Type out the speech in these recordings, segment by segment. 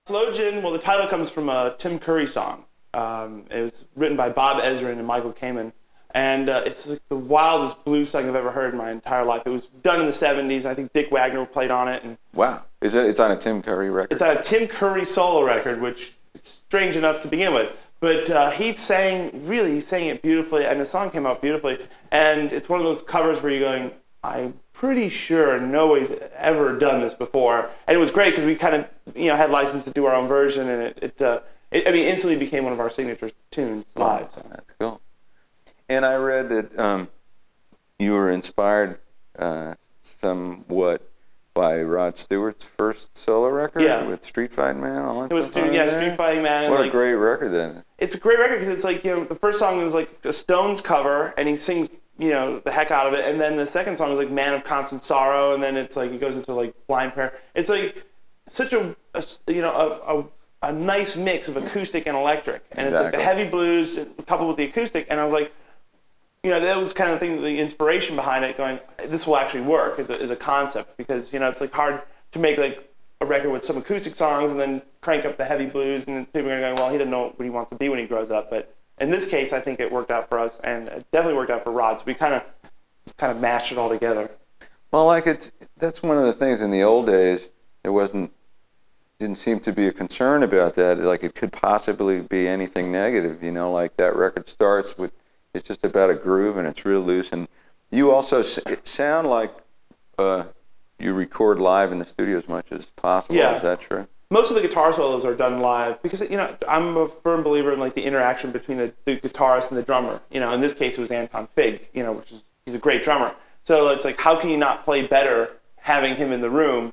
Sloe, well, the title comes from a Tim Curry song. It was written by Bob Ezrin and Michael Kamen. And it's like the wildest blues song I've ever heard in my entire life. It was done in the 70s. I think Dick Wagner played on it. And wow. It's on a Tim Curry record? It's on a Tim Curry solo record, which is strange enough to begin with. But he sang it beautifully, and the song came out beautifully. And it's one of those covers where you're going, I'm pretty sure nobody's ever done this before. And it was great because we kind of had license to do our own version, and it instantly became one of our signature tunes live. So. That's cool. And I read that you were inspired somewhat by Rod Stewart's first solo record with Street Fighting Man. All that it was Street Fighting Man. What a great record then. It's a great record because it's like the first song is like a Stones cover, and he sings the heck out of it, and then the second song is like Man of Constant Sorrow, and then it's like he goes into like Blind Prayer. It's like such a nice mix of acoustic and electric, and it's like the heavy blues coupled with the acoustic, and I was like, that was kind of the inspiration behind it, going, this will actually work as a concept, because, it's like hard to make like a record with some acoustic songs and then crank up the heavy blues, and then people are going, well, he doesn't know what he wants to be when he grows up. But in this case, I think it worked out for us, and it definitely worked out for Rod, so we kind of mashed it all together. Well, that's one of the things in the old days, didn't seem to be a concern about that, like it could possibly be anything negative, like that record starts with, it's just about a groove and it's real loose. And you also sound like you record live in the studio as much as possible. Yeah. Is that true? Most of the guitar solos are done live because, I'm a firm believer in like the interaction between the guitarist and the drummer. In this case it was Anton Fig, he's a great drummer. So it's like, how can you not play better having him in the room?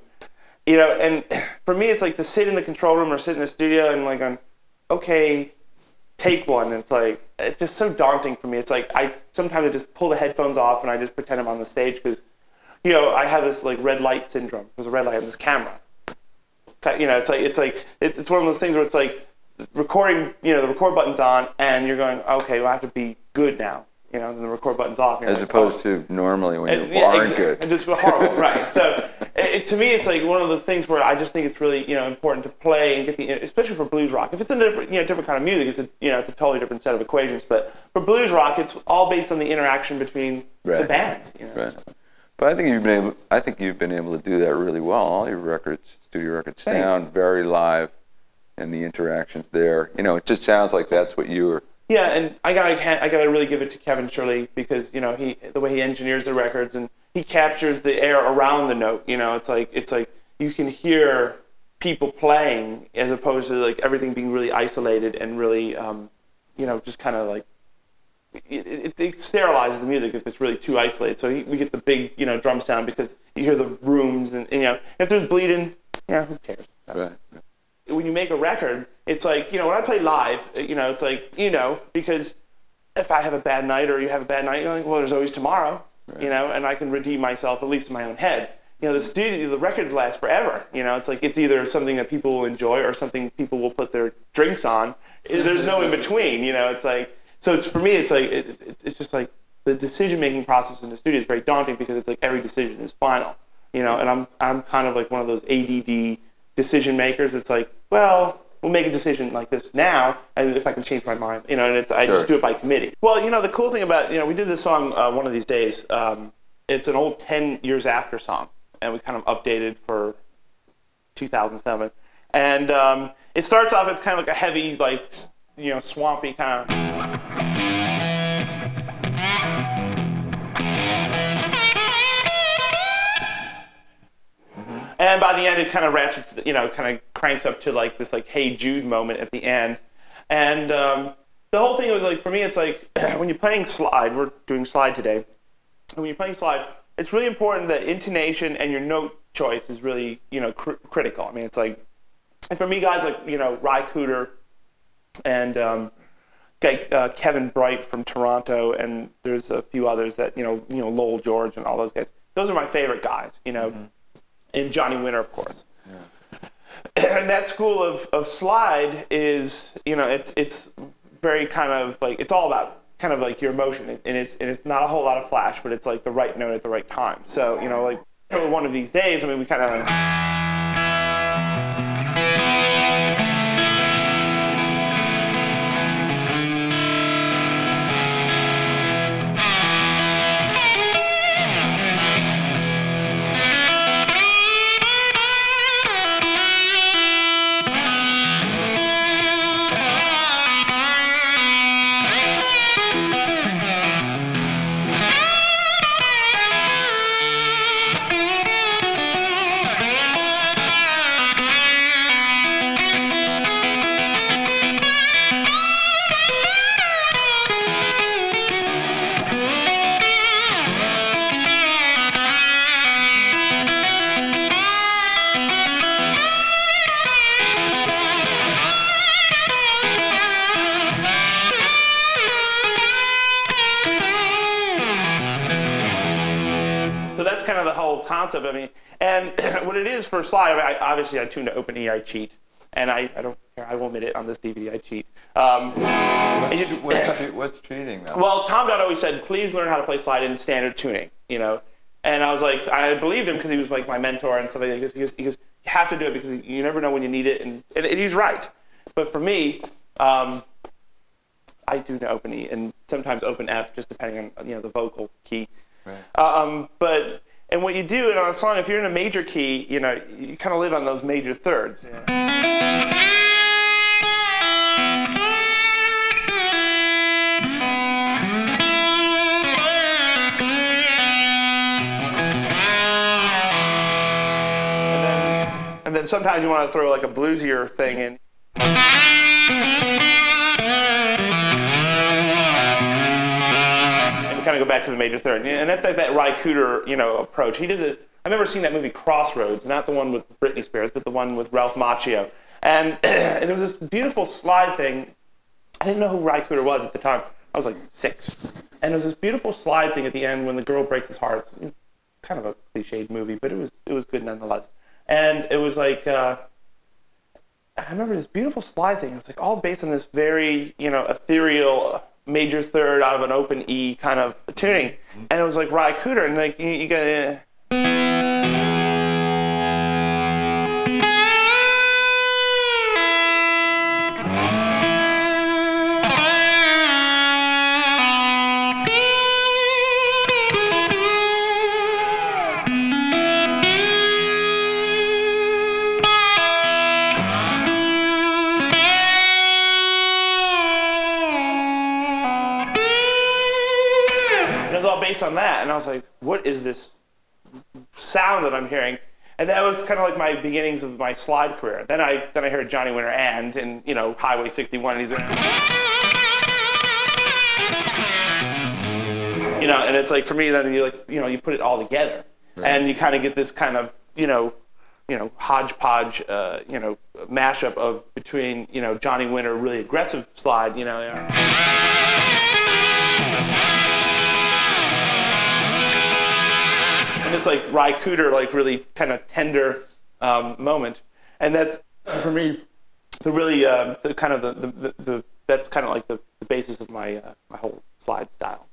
And for me it's like to sit in the control room or sit in the studio and like, okay, take one. And it's just so daunting for me. It's like sometimes I just pull the headphones off and I just pretend I'm on the stage because, I have this like red light syndrome. There's a red light on this camera. It's one of those things where it's like recording. The record button's on and you're going, okay, well, I have to be good now. And the record button's off. As opposed to normally when you aren't good. And just horrible, right? So to me, it's like one of those things where I just think it's really important to play and get especially for blues rock. If it's a different kind of music, it's a totally different set of equations. But for blues rock, it's all based on the interaction between the band. Right. But I think you've been able to do that really well. All your studio records, sound very live, and the interactions there. It just sounds like that's what you were. Yeah, and I gotta really give it to Kevin Shirley because the way he engineers the records and he captures the air around the note. It's like you can hear people playing as opposed to like everything being really isolated and really just kind of like it sterilizes the music if it's really too isolated. So we get the big drum sound because you hear the rooms and if there's bleeding, who cares? Right. When you make a record, it's like, when I play live, it's like, because if I have a bad night or you have a bad night, you're like, well, there's always tomorrow, right. And I can redeem myself, at least in my own head. The records last forever. It's like, it's either something that people will enjoy or something people will put their drinks on. There's no in between, it's like, so for me, it's like, it's just like the decision-making process in the studio is very daunting because it's like every decision is final, and I'm kind of like one of those ADD decision makers. It's like, well, we'll make a decision like this now, and if I can change my mind, and I just do it by committee. Well, the cool thing about, we did this song One of These Days. It's an old 10 Years After song, and we kind of updated for 2007. And it starts off, it's kind of like a heavy, like, swampy kind of. And by the end, it kind of ratchets, kind of cranks up to like this like Hey Jude moment at the end. And the whole thing was like, for me, it's like when you're playing slide, we're doing slide today. And when you're playing slide, it's really important that intonation and your note choice is really, critical. I mean, it's like, and for me, guys like, Ry Cooder and Kevin Bright from Toronto, and there's a few others that, Lowell George and all those guys. Those are my favorite guys, Mm-hmm. And Johnny Winter, of course. Yeah. And that school of slide is, it's very kind of like, it's all about kind of like your emotion, and it's not a whole lot of flash, but it's like the right note at the right time. So, like One of These Days, I mean, we kind of. So that's kind of the whole concept. I mean, and what it is for slide, obviously I tune to open E, I cheat. And I don't care, I will admit it on this DVD, I cheat. What's cheating though? Well, Tom Dowd always said, please learn how to play slide in standard tuning, you know. And I was like, I believed him because he was like my mentor and stuff like that. He goes, you have to do it because you never know when you need it. And he's right. But for me, I do know open E and sometimes open F, just depending on, you know, the vocal key. Right. And what you do on a song, if you're in a major key, you know, you kind of live on those major thirds. Yeah. And then sometimes you want to throw like a bluesier thing in. Kind of go back to the major third, and that's like that Ry Cooder, you know, approach. He did it. I remember seeing that movie Crossroads, not the one with Britney Spears, but the one with Ralph Macchio, and there was this beautiful slide thing. I didn't know who Ry Cooder was at the time. I was like 6, and there was this beautiful slide thing at the end when the girl breaks his heart. It's kind of a cliched movie, but it was good nonetheless. And it was like I remember this beautiful slide thing. It was like all based on this very, you know, ethereal major third out of an open E kind of tuning, and it was like Ry Cooder, and like you got. Based on that, and I was like, what is this sound that I'm hearing? And that was kind of like my beginnings of my slide career. Then I heard Johnny Winter and you know, Highway 61, and he's like, you know, and it's like for me then you like, you know, you put it all together, right. And you kind of get this kind of, you know, hodgepodge, you know, mashup of between, you know, Johnny Winter, really aggressive slide, you know. And it's like Ry Cooder, like really kind of tender moment, and that's for me the really the kind of the that's kind of like the basis of my my whole slide style.